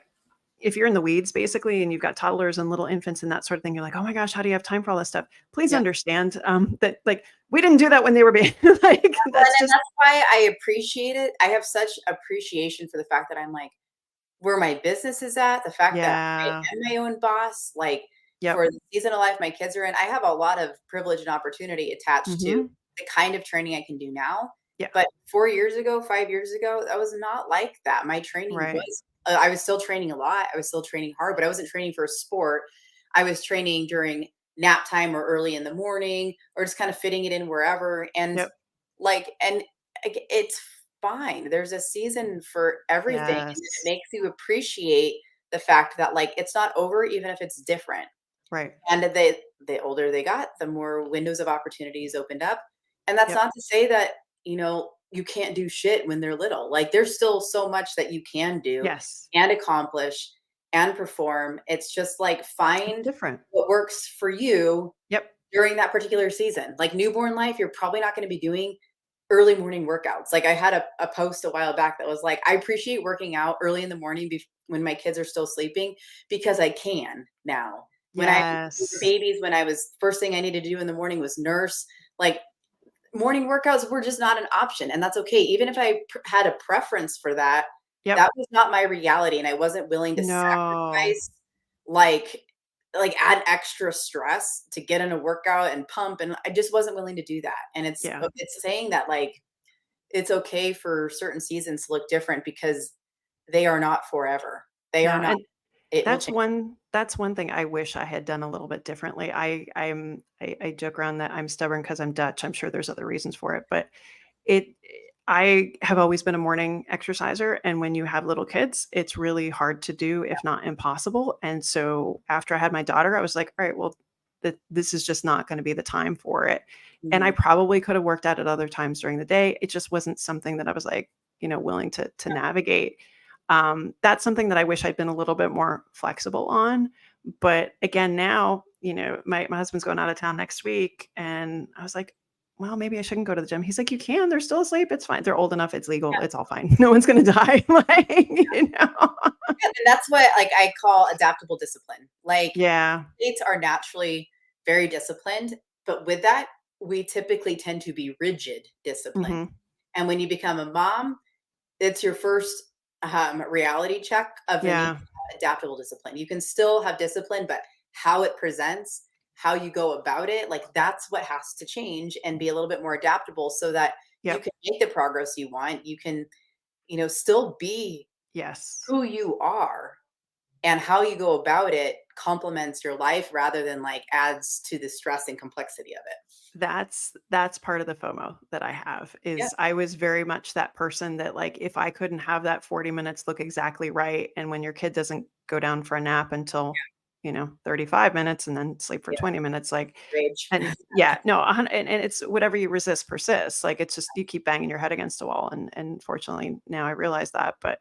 if you're in the weeds basically, and you've got toddlers and little infants and that sort of thing, you're like, oh my gosh, how do you have time for all this stuff? Please Yeah. understand that like we didn't do that when they were baby. Like Well, that's and just that's why I appreciate it. I have such appreciation for the fact that I'm like, where my business is at, the fact that I yeah. am my own boss, like, Yep. for the season of life my kids are in, I have a lot of privilege and opportunity attached to Hmm. the kind of training I can do now. Yeah. But 4 years ago, 5 years ago, that was not like that. My training Right. was I was still training a lot, I was still training hard, but I wasn't training for a sport. I was training during nap time or early in the morning or just kind of fitting it in wherever, and, Yep. and it's fine. There's a season for everything, and it Yes. makes you appreciate the fact that, like, it's not over even if it's different. Right. And the older they got, the more windows of opportunities opened up. And that's Yep. not to say that, you can't do shit when they're little. Like, there's still so much that you can do Yes. and accomplish and perform. It's just like It's find different. what works for you Yep. during that particular season. Like newborn life, you're probably not going to be doing early morning workouts. Like I had a post a while back that was like, I appreciate working out early in the morning when my kids are still sleeping because I can now. When I Yes. babies, when I was first thing I needed to do in the morning was nurse, like morning workouts were just not an option. And that's okay. Even if I had a preference for that, Yep. that was not my reality. And I wasn't willing to No. sacrifice like add extra stress to get in a workout and pump. And I just wasn't willing to do that. And Yeah. it's saying that like it's okay for certain seasons to look different because they are not forever. They No. are not. And It will that's change. one thing I wish I had done a little bit differently. I joke around that I'm stubborn because I'm Dutch. I'm sure there's other reasons for it, but it I have always been a morning exerciser, and when you have little kids, it's really hard to do, if not impossible. And so after I had my daughter, I was like, all right, well, this is just not going to be the time for it. And I Mhm. probably could have worked out at other times during the day. It just wasn't something that I was like, willing to navigate. That's something that I wish I'd been a little bit more flexible on. But again, now, my husband's going out of town next week. And I was like, well, maybe I shouldn't go to the gym. He's like, you can, they're still asleep. It's fine. They're old enough. It's legal. It's all fine. No one's going to die. Yeah, and that's what like I call adaptable discipline. Like Yeah. states are naturally very disciplined, but with that, we typically tend to be rigid discipline. Hmm. And when you become a mom, it's your first reality check of the need to Yeah. have adaptable discipline. You can still have discipline, but how it presents, how you go about it, like that's what has to change and be a little bit more adaptable so that you Yep. can make the progress you want. You can, still be Yes. who you are, and how you go about it complements your life rather than like adds to the stress and complexity of it. That's part of the FOMO that I have Yeah. is I was very much that person that like if I couldn't have that 40 minutes look exactly right, and when your kid doesn't go down for a nap until 35 minutes and then sleep for Yeah. 20 minutes, like, Rage. and yeah, no, and it's whatever you resist persists. Like it's just you keep banging your head against a wall, and fortunately now I realize that. But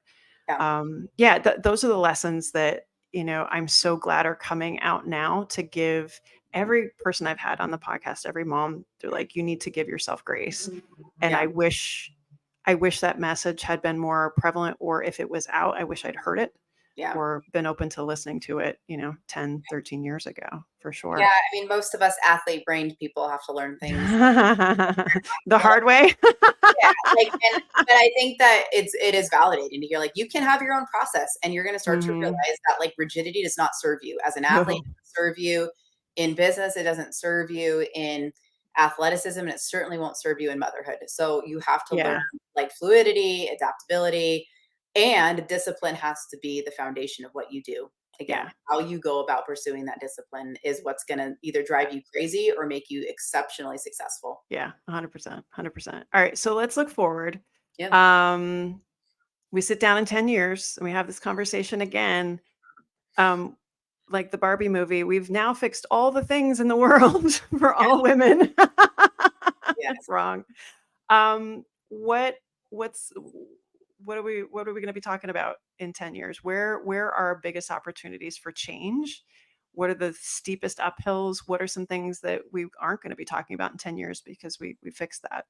Yeah. yeah, those are the lessons that, I'm so glad are coming out now to give every person I've had on the podcast, every mom, they're like, you need to give yourself grace. And Yeah. I wish that message had been more prevalent, or if it was out, I wish I'd heard it Yeah. or been open to listening to it, 10, 13 years ago, for Yeah. sure. I mean, most of us athlete brained people have to learn things. The hard way. Yeah, like, but I think that it is validating to hear, like, you can have your own process, and you're gonna start to Hmm. realize that, like, rigidity does not serve you. As an athlete, No. it doesn't serve you in business, it doesn't serve you in athleticism, and it certainly won't serve you in motherhood. So you have to learn, Yeah. like, fluidity, adaptability, and discipline has to be the foundation of what you do. Again, Yeah. how you go about pursuing that discipline is what's gonna either drive you crazy or make you exceptionally successful. Yeah, 100%, 100%. All right, so let's look forward. Yeah. Um, we sit down in 10 years and we have this conversation again. Um, like the Barbie movie, we've now fixed all the things in the world for all women. Yes. Wrong. What's what are we going to be talking about in 10 years? Where are our biggest opportunities for change? What are the steepest uphills? What are some things that we aren't going to be talking about in 10 years because we fixed that?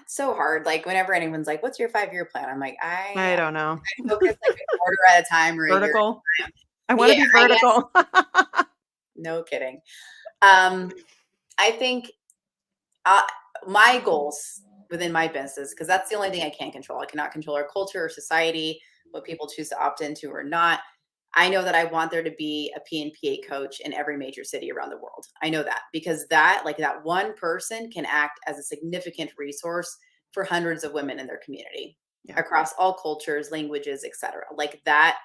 It's so hard. Like whenever anyone's like, "What's your 5-year plan?" I'm like, I don't know. I focus like a quarter at a time or a year Vertical. at a time. I want to Yeah, be I guess. vertical. No kidding. Um, I think uh, my goals within my business, because that's the only thing I can control. I cannot control our culture or society, what people choose to opt into or not. I know that I want there to be a PNPA coach in every major city around the world. I know that because that, like that one person can act as a significant resource for hundreds of women in their community Yeah. across all cultures, languages, etc. Like that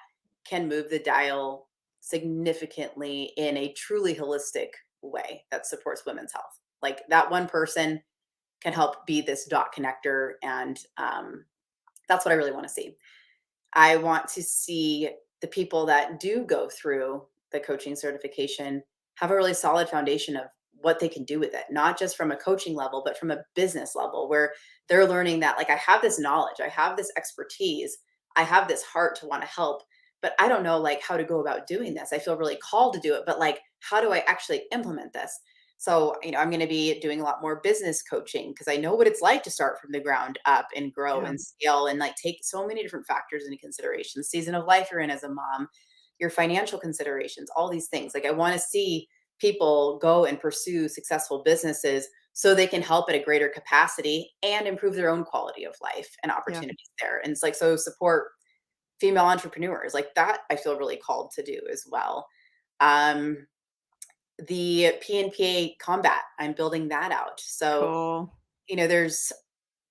can move the dial significantly in a truly holistic way that supports women's health. Like that one person can help be this dot connector, and that's what I really want to see. I want to see the people that do go through the coaching certification have a really solid foundation of what they can do with it, not just from a coaching level, but from a business level where they're learning that, like, I have this knowledge, I have this expertise, I have this heart to want to help, but I don't know like how to go about doing this. I feel really called to do it, but like, how do I actually implement this? So, I'm going to be doing a lot more business coaching because I know what it's like to start from the ground up and grow Yeah. and scale and like take so many different factors into consideration. The season of life you're in as a mom, your financial considerations, all these things. Like I want to see people go and pursue successful businesses so they can help at a greater capacity and improve their own quality of life and Yeah. opportunities there. And it's like, so support female entrepreneurs like that. I feel really called to do as well. Um, the PNPA combat, I'm building that out. So, Cool. there's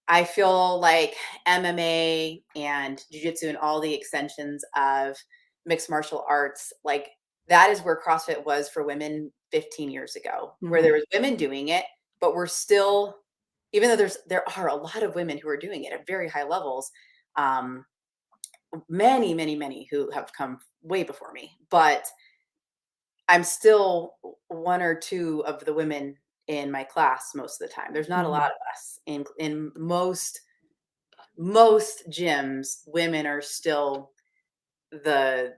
I feel like MMA and jiu-jitsu and all the extensions of mixed martial arts, like that is where CrossFit was for women 15 years ago, where there Mhm. was women doing it, but we're still, even though there are a lot of women who are doing it at very high levels, um, many, many, many who have come way before me, but I'm still one or two of the women in my class most of the time. There's not a lot Mhm. of us in most gyms. Women are still the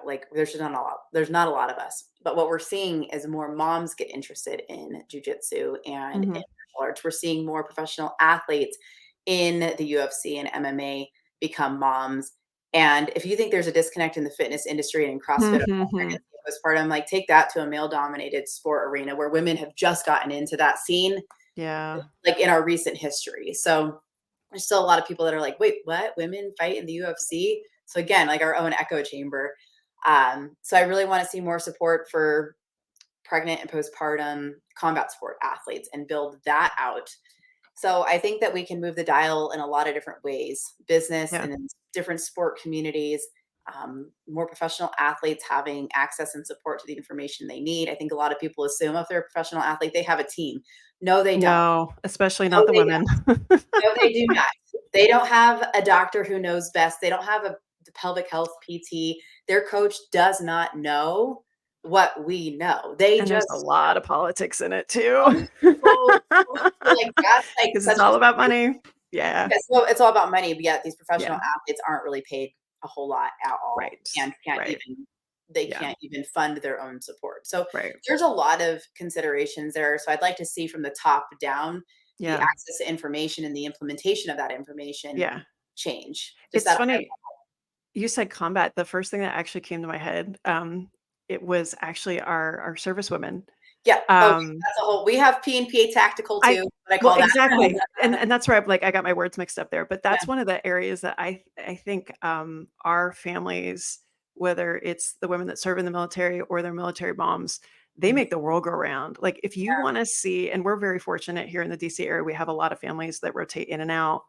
like there's not a lot of us. But what we're seeing is more moms get interested in jujitsu and in Mhm. martial arts. We're seeing more professional athletes in the UFC and MMA become moms. And if you think there's a disconnect in the fitness industry and in CrossFit about Mhm. pregnancy and postpartum, like take that to a male dominated sport arena where women have just gotten into that scene, Yeah. like in our recent history. So there's still a lot of people that are like, wait, what? Women fight in the UFC? So again, like our own echo chamber. So I really want to see more support for pregnant and postpartum combat sport athletes and build that out. So I think that we can move the dial in a lot of different ways, business Yeah. and in different sport communities, more professional athletes having access and support to the information they need. I think a lot of people assume if they're a professional athlete, they have a team. No, they don't. No, especially No, not the they women. don't. No, they do not. They don't have a doctor who knows best. They don't have a the pelvic health PT. Their coach does not know what we know. They And there's a just lot of politics in it know. too. So, like, that's, like, 'Cause it's such all a about money. Yeah. yes, well, it's all about money, but yet these professional Yeah. athletes aren't really paid a whole lot at all Right. and Right. they Yeah. can't even fund their own support. So Right. there's a lot of considerations there. So I'd like to see from the top down the Yeah. access to information and the implementation of that information Yeah. change. Just It's that. funny, you said combat. The first thing that actually came to my head, it was actually our service women. Yeah. Okay. Um, That's a whole. We have P&PA tactical I too. What I well, call that. exactly, and that's where I'm like, I got my words mixed up there, but Yeah. that's one of the areas that I think, our families, whether it's the women that serve in the military or their military moms, they Mhm. make the world go round. Like, if you wanna see, and we're very fortunate here in the DC area, we have a lot of families that rotate in and out,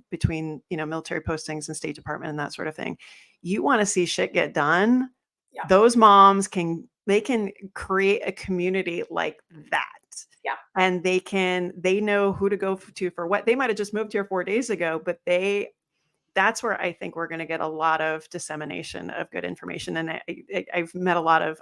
between, military postings and State Department and that sort of thing. You wanna see shit get done, Yeah. those moms they can create a community like that. Yeah. And they know who to go to for what. They might have just moved here 4 days ago, but that's where I think we're gonna get a lot of dissemination of good information, and I've met a lot of,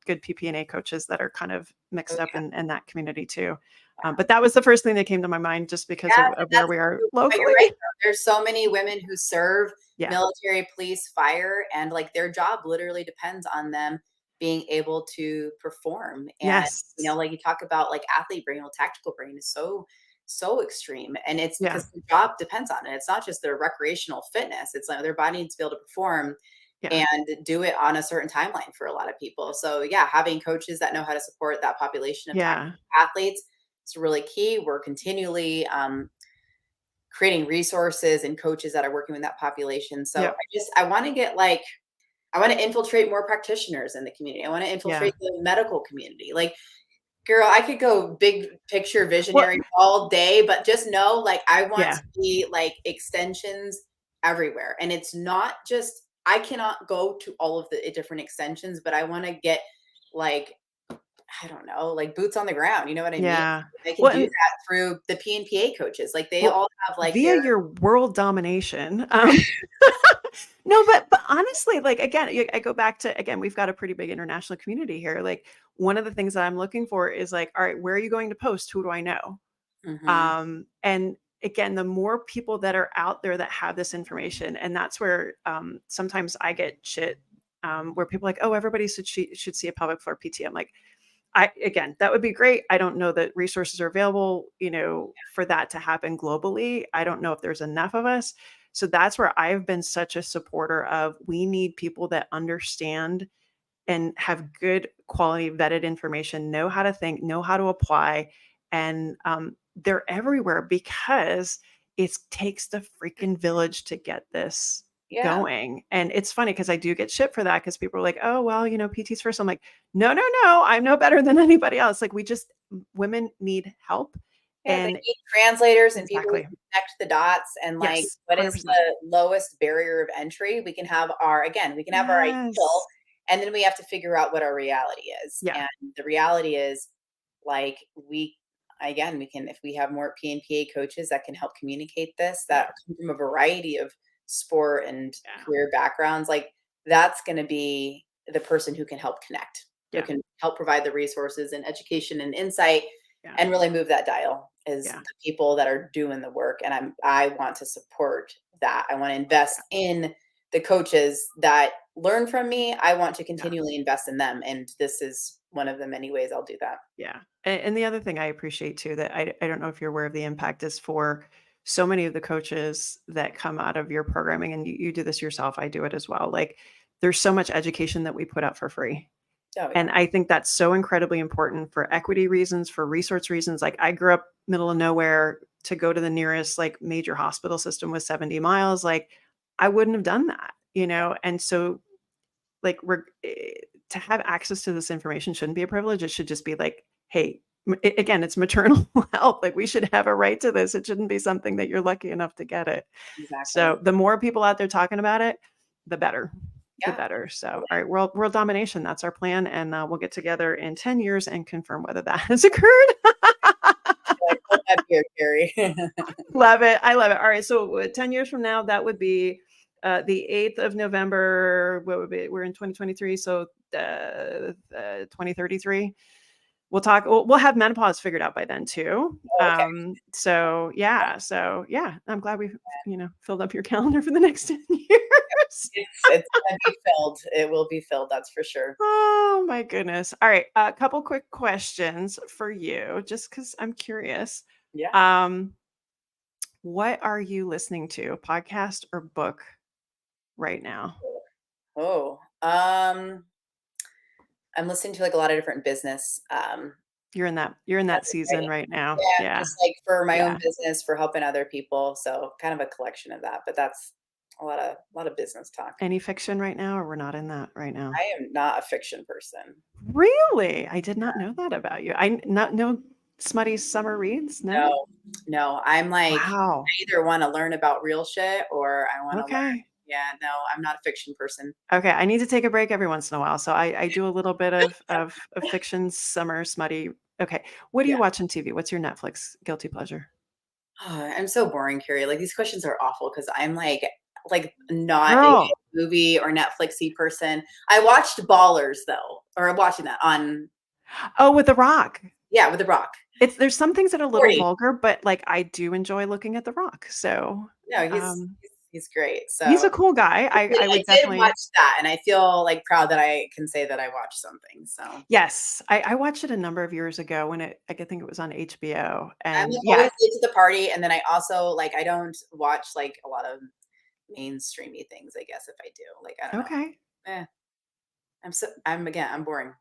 good PPNA coaches that are kind of Oh, mixed up yeah. in that community too. Yeah. But that was the first thing that came to my mind just because Yeah, of where that's we are true, but you're locally. right, though. There's so many women who serve Yeah. military, police, fire, and, like, their job literally depends on them being able to perform, and, Yes. like, you talk about, like, athlete brain, well, tactical brain is so so extreme, and it's Yeah. because the job depends on it. It's not just their recreational fitness. It's like their body needs to be able to perform Yeah. and do it on a certain timeline for a lot of people. So yeah, having coaches that know how to support that population of Yeah. athletes is really key. We're continually creating resources and coaches that are working with that population. So Yep. I want to get like, I want to infiltrate more practitioners in the community. I want to Yeah. infiltrate the medical community. Like, girl, I could go big picture Well, visionary all day, but just know, like, I want yeah. to be like extensions everywhere. And it's not just, I cannot go to all of the different extensions, but I want to get like, I don't know, like boots on the ground. You know what I mean? Yeah. They can Well, do and that through the PNPA coaches. Like they well, all have like via their, your world domination. No, but honestly, like again, I go back to again, we've got a pretty big international community here. Like one of the things that I'm looking for is like, all right, where are you going to post? Who do I know? mhm. And again, the more people that are out there that have this information, and that's where sometimes I get shit where people are like, oh, everybody should see a pelvic floor PT. I'm like, again, that would be great. I don't know that resources are available, for that to happen globally. I don't know if there's enough of us. So that's where I've been such a supporter of we need people that understand and have good quality vetted information, know how to think, know how to apply. And they're everywhere because it takes the freaking village to get this Yeah. going. And it's funny because I do get shit for that because people are like, oh, well, PT's first. I'm like, no, no, no, I'm no better than anybody else. Like women need help. Yeah, they And need translators and people who exactly. can connect the dots and like Yes, what is 100%. the lowest barrier of entry? We can have our again, we can have our ideal Yes. and then we have to figure out what our reality is. Yeah. And the reality is like we again, we can if we have more PNPA coaches that can help communicate this Yeah. that come from a variety of sport and Yeah. career backgrounds, like that's going to be the person who can help connect, who Yeah. can help provide the resources and education and insight Yeah. and really move that dial is Yeah. the people that are doing the work. And I want to support that. I want to invest in the coaches that learn from me. I want to Yeah. continually invest in them. And this is one of the many ways I'll do that. Yeah. And the other thing I appreciate too that I don't know if you're aware of the impact is for so many of the coaches that come out of your programming, and you do this yourself. I do it as well. Like there's so much education that we put out for free. Oh And yeah. I think that's so incredibly important for equity reasons, for resource reasons. Like I grew up middle of nowhere to go to the nearest like major hospital system was 70 miles. Like I wouldn't have done that. And so like to have access to this information shouldn't be a privilege. It should just be like, hey, again, it's maternal health. Like we should have a right to this. It shouldn't be something that you're lucky enough to get it. Exactly. So the more people out there talking about it, the better. The Yeah. better. So, all right, world domination. That's our plan, and we'll get together in 10 years and confirm whether that has occurred. Like, hold that beer, Carrie. Love it. I love it. All right. So 10 years from now, that would be the 8th of November. What would be? We're in 2023. So 2033. We'll talk. We'll have menopause figured out by then too. Oh, okay. So yeah. So yeah. I'm glad we filled up your calendar for the next 10 years. It's gonna be filled. It will be filled, that's for sure. Oh my goodness. All right. A couple quick questions for you, just because I'm curious. Yeah. Um, what are you listening to, podcast or book right now? Oh, I'm listening to like a lot of different business You're in that content season writing. right now. Yeah, Yeah. just like for my own Yeah. business, for helping other people. So kind of a collection of that, but that's a lot of business talk. Any fiction right now, or we're not in that right now? I am not a fiction person. Really? I did not know that about you. I not no smutty summer reads. No. No, no, I'm like, Wow. I either want to learn about real shit or I want to learn. Okay. Yeah, no, I'm not a fiction person. Okay, I need to take a break every once in a while, so I do a little bit of fiction, summer, smutty. Okay, what do Yeah. you watch on TV? What's your Netflix guilty pleasure? I'm so boring, Carrie. Like these questions are awful because I'm like not a Girl. movie or Netflixy person. I watched Ballers though, or I'm watching that on Oh, with The Rock. yeah with The Rock. There's some things that are a little 40. vulgar, but, like, I do enjoy looking at The Rock, so, No, he's um He's great. He's So a cool guy. I I would did watch definitely. that, and I feel, like, proud that I can say that I watched something, so Yes, I watched it a number of years ago when I think it was on HBO, I'm, and like, yeah, always late to the party, and then I also, like, I don't watch, like, a lot of mainstreamy things, I guess, if I do, like, I don't know. okay. Eh, again, I'm boring.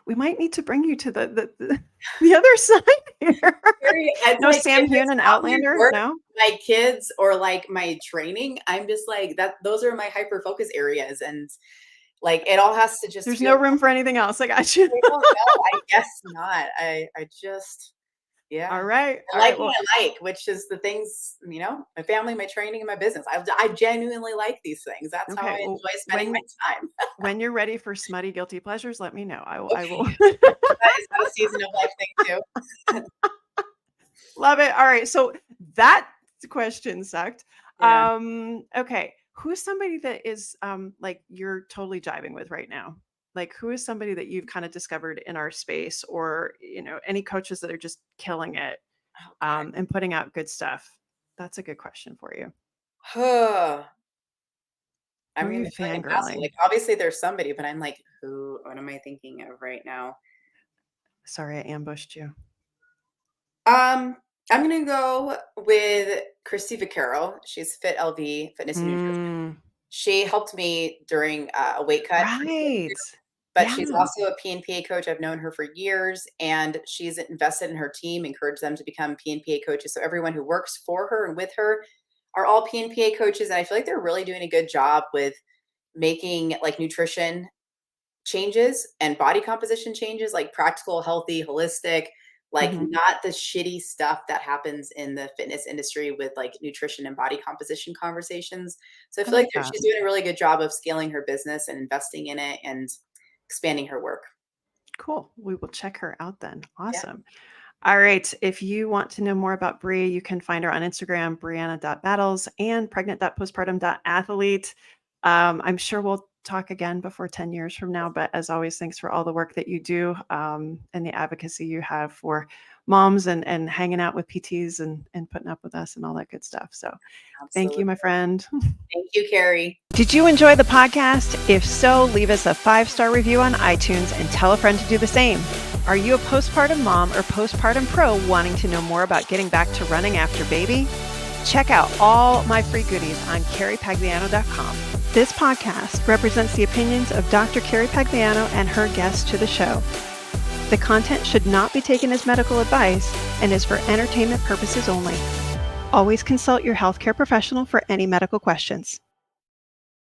We might need to bring you to the other side here. It's No like, Sam if Hewn it's and not my Outlander? work, No? my kids, or, like, my training, I'm just like, that those are my hyper focus areas, and, like, it all has to just There's feel no room for anything else. I got you. I don't know, I guess not. I just yeah. All right. I All like right. what Well, I like, which is the things, my family, my training, and my business. I genuinely like these things. That's how I okay. Well, enjoy spending my time. when you're ready for smutty guilty pleasures, let me know. I will Okay. Is that a season of life thing too? love it. All right. So that question sucked. Yeah. Okay. Who's somebody that is like you're totally jiving with right now? Like who is somebody that you've kind of discovered in our space, or any coaches that are just killing it Okay. and putting out good stuff? That's a good question for you. I Who are mean, you I feel like I'm passive. fangirling? Like, obviously there's somebody, but I'm like, who what am I thinking of right now? Sorry, I ambushed you. Um, I'm gonna go with Christy Vaccaro. She's Fit LV, Fitness and Nutrition. Mm, She helped me during a weight cut. right. But she's Yeah. also a PNPA coach. I've known her for years, and she's invested in her team, encouraged them to become PNPA coaches. So everyone who works for her and with her are all PNPA coaches, and I feel like they're really doing a good job with making, like, nutrition changes and body composition changes, like practical, healthy, holistic, like Mhm. not the shitty stuff that happens in the fitness industry with, like, nutrition and body composition conversations. So I I feel like like that. she's doing a really good job of scaling her business and investing in it and expanding her work. Cool. We will check her out then. Yeah, Awesome. All right. If you want to know more about Brie, you can find her on Instagram, Brianna.Battles and pregnant.postpartum.athlete. I'm sure we'll talk again before 10 years from now. But as always, thanks for all the work that you do and the advocacy you have for moms and hanging out with PTs and putting up with us and all that good stuff. So thank you, absolutely. my friend. Thank you, Carrie. Did you enjoy the podcast? If so, leave us a 5-star review on iTunes and tell a friend to do the same. Are you a postpartum mom or postpartum pro wanting to know more about getting back to running after baby? Check out all my free goodies on carriepagliano.com. This podcast represents the opinions of Dr. Carrie Pagliano and her guests to the show. The content should not be taken as medical advice and is for entertainment purposes only. Always consult your healthcare professional for any medical questions.